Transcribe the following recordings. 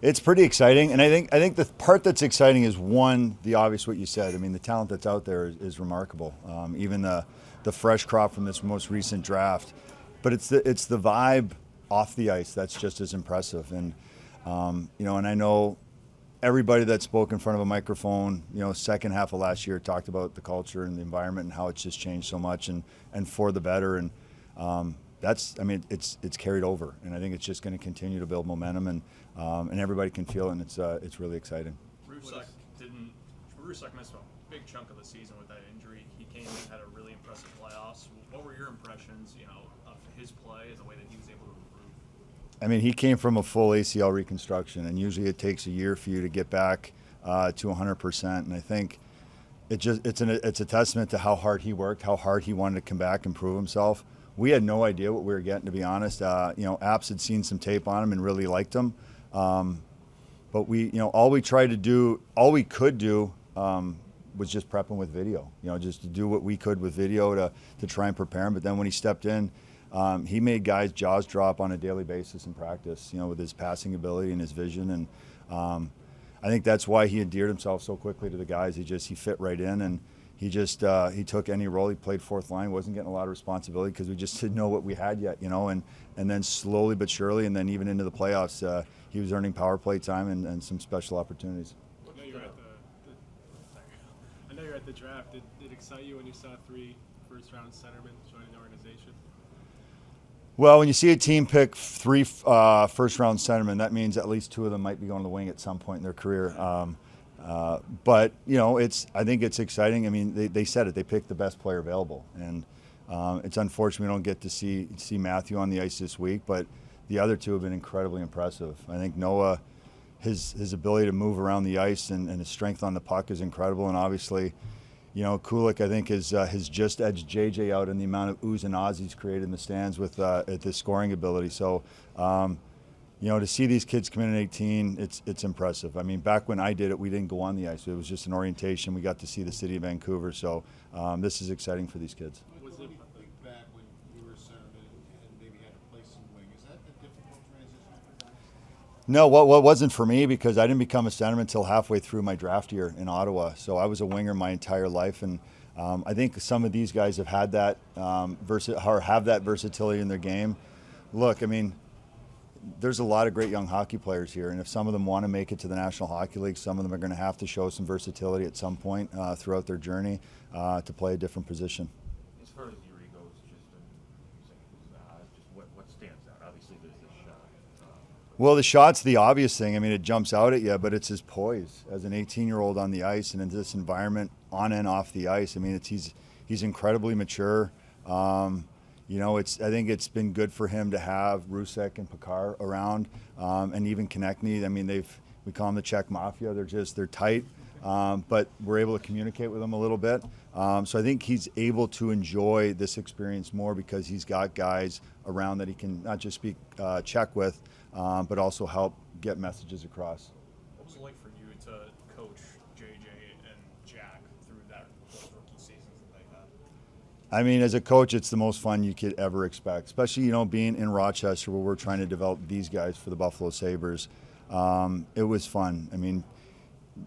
It's pretty exciting, and I think the part that's exciting is one, the obvious what you said. I mean, the talent that's out there is remarkable. Even the fresh crop from this most recent draft, but it's the vibe off the ice that's just as impressive. And and I know everybody that spoke in front of a microphone, second half of last year talked about the culture and the environment and how it's just changed so much and for the better. And it's carried over, and I think it's just going to continue to build momentum, and everybody can feel it, and it's really exciting. Rousek missed a big chunk of the season with that injury. He came and had a really impressive playoffs. What were your impressions, of his play and the way that he was able to improve? I mean, he came from a full ACL reconstruction, and usually it takes a year for you to get back to 100%. And I think it's a testament to how hard he worked, how hard he wanted to come back and prove himself. We had no idea what we were getting, to be honest. Apps had seen some tape on him and really liked him. But all we could do was just prep him with video. Just to do what we could with video to try and prepare him. But then when he stepped in, he made guys' jaws drop on a daily basis in practice. With his passing ability and his vision, and I think that's why he endeared himself so quickly to the guys. He fit right in, and he took any role. He played fourth line, wasn't getting a lot of responsibility because we just didn't know what we had yet, and then slowly but surely, and then even into the playoffs, he was earning power play time and some special opportunities. I know you're at the draft. Did it excite you when you saw 3 first-round centermen joining the organization? Well, when you see a team pick 3 first-round centermen, that means at least 2 of them might be going to the wing at some point in their career. But I think it's exciting. I mean, they said it. They picked the best player available, and it's unfortunate we don't get to see Matthew on the ice this week. But the other 2 have been incredibly impressive. I think Noah, his ability to move around the ice and his strength on the puck is incredible, and obviously, Kulik, I think, has just edged JJ out in the amount of oohs and ahs he's created in the stands with his scoring ability. So. To see these kids come in at 18, it's impressive. I mean, back when I did it, we didn't go on the ice. It was just an orientation. We got to see the city of Vancouver. So this is exciting for these kids. Was it back when you were a centerman and maybe had to play some wing? Is that a difficult transition for guys? No, what wasn't for me, because I didn't become a centerman until halfway through my draft year in Ottawa. So I was a winger my entire life, and I think some of these guys have had that have that versatility in their game. Look, I mean, there's a lot of great young hockey players here, and if some of them want to make it to the National Hockey League, some of them are going to have to show some versatility at some point throughout their journey to play a different position. As far as your ego is just what stands out? Obviously, there's this shot. Well, the shot's the obvious thing. I mean, it jumps out at you, but it's his poise as an 18-year-old on the ice and in this environment on and off the ice. I mean, he's incredibly mature. I think it's been good for him to have Rousek and Peca around, and even Konechny. I mean, we call them the Czech Mafia. They're tight, but we're able to communicate with them a little bit. So I think he's able to enjoy this experience more because he's got guys around that he can not just speak Czech with, but also help get messages across. What was it like for you to coach JJ and Jack through those rookie seasons that they had? I mean, as a coach, it's the most fun you could ever expect, especially, being in Rochester where we're trying to develop these guys for the Buffalo Sabres. It was fun. I mean,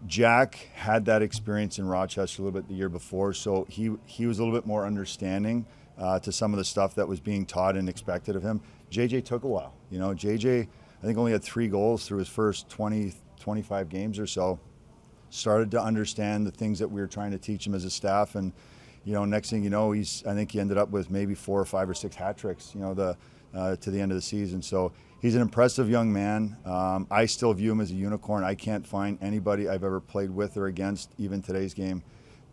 Jack had that experience in Rochester a little bit the year before, so he was a little bit more understanding to some of the stuff that was being taught and expected of him. JJ took a while. JJ, I think, only had 3 goals through his first 20, 25 games or so. Started to understand the things that we were trying to teach him as a staff, and next thing you know, I think he ended up with maybe 4 or 5 or 6 hat tricks, to the end of the season. So he's an impressive young man. I still view him as a unicorn. I can't find anybody I've ever played with or against, even today's game,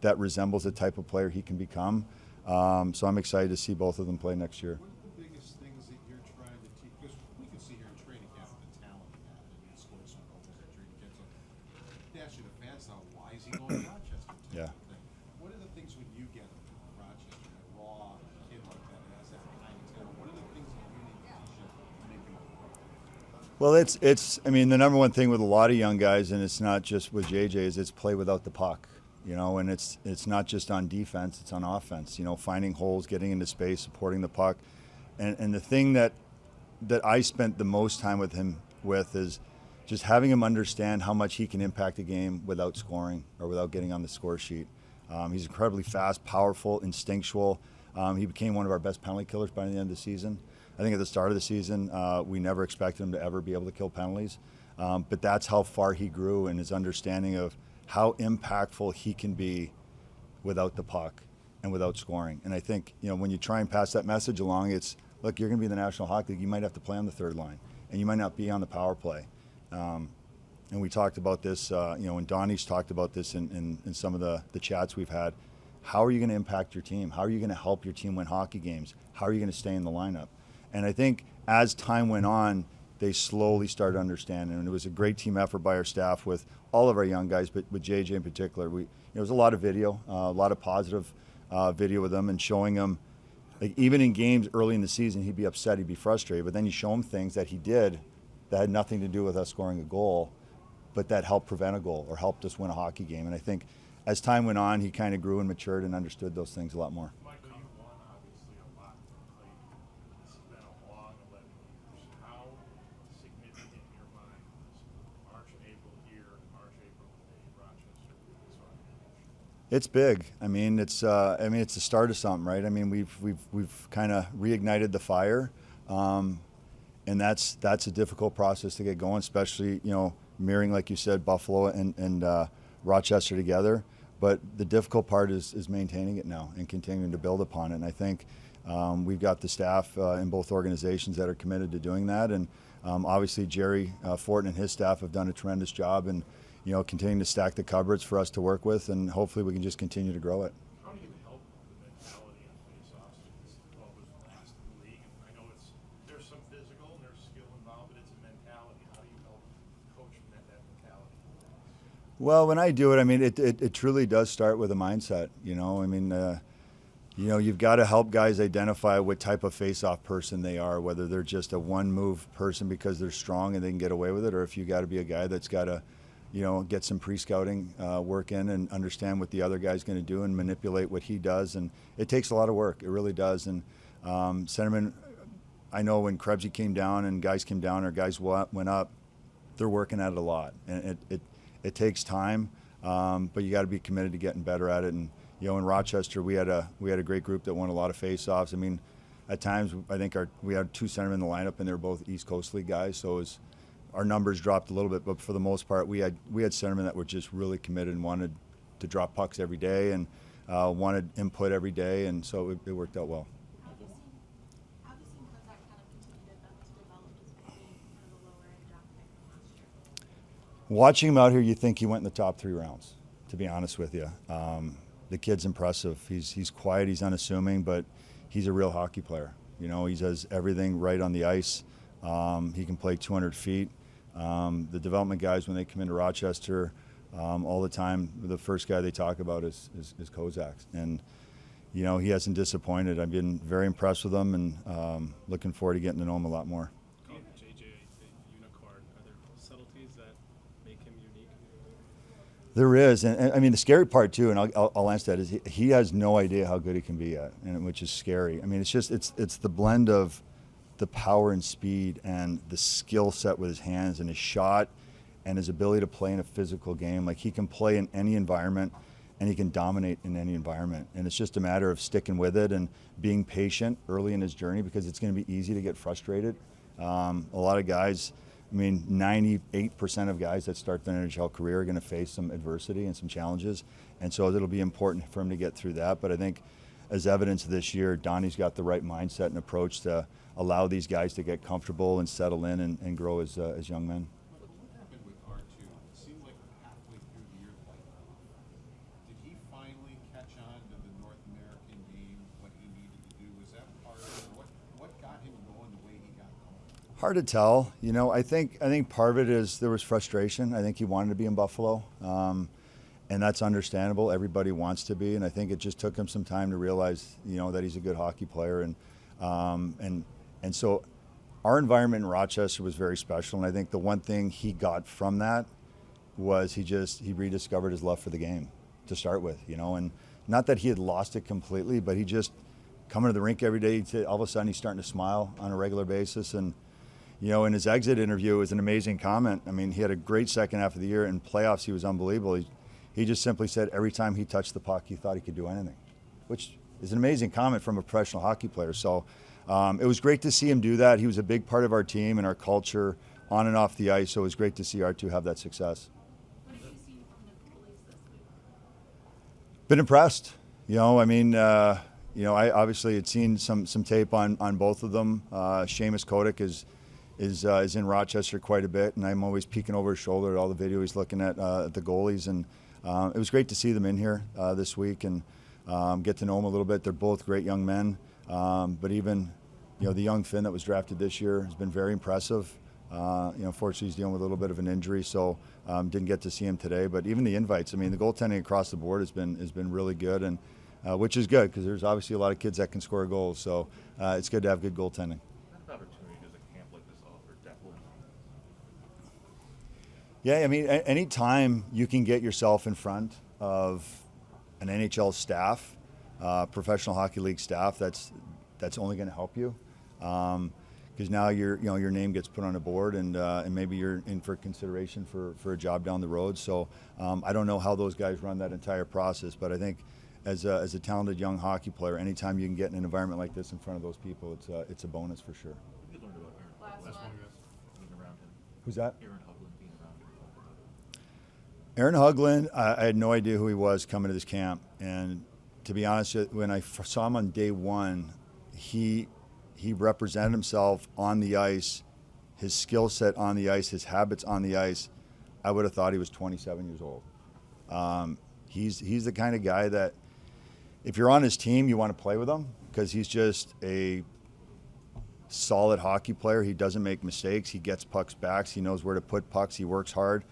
that resembles the type of player he can become. So I'm excited to see both of them play next year. What are the biggest things that you're trying to teach? Because we can see here in training camp the talent he had, and he scored some goals at training camp. So dash you the fans now, why is he going to Rochester? Yeah. What are the things when you get him to Rochester, a raw kid like that has that kind of talent? What are the things that you need to teach him to make him a pro? Well, I mean, the number one thing with a lot of young guys, and it's not just with JJ, is it's play without the puck. And it's not just on defense, it's on offense. Finding holes, getting into space, supporting the puck. And the thing that I spent the most time with him with is just having him understand how much he can impact a game without scoring or without getting on the score sheet. He's incredibly fast, powerful, instinctual. He became one of our best penalty killers by the end of the season. I think at the start of the season, we never expected him to ever be able to kill penalties. But that's how far he grew in his understanding of how impactful he can be without the puck and without scoring. And I think, when you try and pass that message along, it's, look, you're going to be in the National Hockey League. You might have to play on the third line, and you might not be on the power play. And we talked about this, and Donnie's talked about this in some of the chats we've had. How are you going to impact your team? How are you going to help your team win hockey games? How are you going to stay in the lineup? And I think as time went on, they slowly started understanding. And it was a great team effort by our staff with all of our young guys, but with JJ in particular. There was a lot of video, a lot of positive video with them and showing them, like even in games early in the season, he'd be upset, he'd be frustrated. But then you show him things that he did that had nothing to do with us scoring a goal, but that helped prevent a goal or helped us win a hockey game. And I think as time went on, he kind of grew and matured and understood those things a lot more. Michael, you've won obviously a lot lately. This has been a long 11 years. How significant in your mind is March and April here, March, April in Rochester with this organization? It's big. It's the start of something, right? We've kind of reignited the fire, and that's a difficult process to get going, especially mirroring, like you said, Buffalo and Rochester together. But the difficult part is maintaining it now and continuing to build upon it. And I think we've got the staff in both organizations that are committed to doing that. And obviously Jerry Fortin and his staff have done a tremendous job and continuing to stack the cupboards for us to work with. And hopefully we can just continue to grow it. How do you help the mentality on face-offs? It's always last in the league. And I know there's some physical and there's skill involved, but it's a mentality. How do you help coach that mentality? Well, when I do it, it truly does start with a mindset. You've got to help guys identify what type of face-off person they are, whether they're just a one-move person because they're strong and they can get away with it, or if you got to be a guy that's got to, get some pre-scouting work in and understand what the other guy's going to do and manipulate what he does. And it takes a lot of work. It really does. And centerman, I know when Krebsy came down and guys came down or guys went up, they're working at it a lot. And it takes time, but you got to be committed to getting better at it. And in Rochester, we had a great group that won a lot of face-offs. At times I think we had two centermen in the lineup, and they were both East Coast League guys. So our numbers dropped a little bit, but for the most part, we had centermen that were just really committed and wanted to drop pucks every day and wanted input every day, and so it worked out well. How have you seen Kozak kind of continue to develop as being kind of a lower end draft pick from last year? Watching him out here, you think he went in the top 3 rounds, to be honest with you. The kid's impressive. He's quiet, he's unassuming, but he's a real hockey player. He does everything right on the ice. He can play 200 feet. The development guys, when they come into Rochester, all the time, the first guy they talk about is Kozak. And, he hasn't disappointed. I've been very impressed with him and looking forward to getting to know him a lot more. Calling JJ the unicorn, are there subtleties that make him unique? There is, and the scary part too, and I'll answer that, is he has no idea how good he can be yet, and which is scary. It's the blend of the power and speed and the skill set with his hands and his shot and his ability to play in a physical game. Like, he can play in any environment and he can dominate in any environment. And it's just a matter of sticking with it and being patient early in his journey, because it's going to be easy to get frustrated. A lot of guys, 98% of guys that start their NHL career are going to face some adversity and some challenges. And so it'll be important for him to get through that. But I think as evidence this year, Donnie's got the right mindset and approach to allow these guys to get comfortable and settle in and grow as young men. What happened with R2? It seemed like halfway through the year, did he finally catch on to the North American game, what he needed to do? Was that part of it? What got him going the way he got going? Hard to tell. I think part of it is there was frustration. I think he wanted to be in Buffalo, and that's understandable. Everybody wants to be, and I think it just took him some time to realize, that he's a good hockey player, and so our environment in Rochester was very special. And I think the one thing he got from that was he rediscovered his love for the game to start with, and not that he had lost it completely, but he just coming to the rink every day, all of a sudden he's starting to smile on a regular basis. And you know, in his exit interview, it was an amazing comment. I mean, he had a great second half of the year. In playoffs, he was unbelievable. He just simply said every time he touched the puck, he thought he could do anything, which is an amazing comment from a professional hockey player. So it was great to see him do that. He was a big part of our team and our culture on and off the ice, so it was great to see R2 have that success. What have you seen from the goalies this week? Been impressed. You know, I mean, you know, I obviously had seen some tape on both of them. Seamus Kodak is in Rochester quite a bit, and I'm always peeking over his shoulder at all the video he's looking at the goalies, and it was great to see them in here this week and get to know them a little bit. They're both great young men, but even, you know, the young Finn that was drafted this year has been very impressive. You know, fortunately he's dealing with a little bit of an injury, so didn't get to see him today. But even the invites, I mean, the goaltending across the board has been really good, and which is good because there's obviously a lot of kids that can score goals. So it's good to have good goaltending. What opportunity does a camp like this offer Declan? Yeah, I mean, any time you can get yourself in front of an NHL staff, professional hockey league staff, that's only going to help you, because now your name gets put on a board, and maybe you're in for consideration for a job down the road. So I don't know how those guys run that entire process, but I think as a talented young hockey player, anytime you can get in an environment like this in front of those people, it's a bonus for sure. What have you learned about Aaron? Last one. Being around him. Who's that? Aaron Hugland being around him. Aaron Hugland, I had no idea who he was coming to this camp, and to be honest, when I saw him on day one, he represented himself on the ice, his skill set on the ice, his habits on the ice. I would have thought he was 27 years old. He's the kind of guy that if you're on his team, you want to play with him because he's just a solid hockey player. He doesn't make mistakes. He gets pucks back. He knows where to put pucks. He works hard.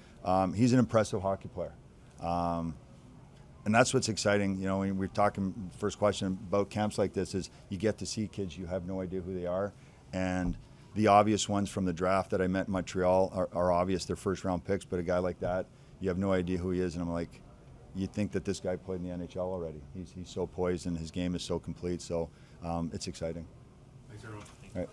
He's an impressive hockey player. And that's what's exciting. You know, when we're talking, first question about camps like this is you get to see kids you have no idea who they are. And the obvious ones from the draft that I met in Montreal are obvious. They're first-round picks, but a guy like that, you have no idea who he is. And I'm like, you think that this guy played in the NHL already. He's so poised and his game is so complete. So it's exciting. Thanks, everyone. All right.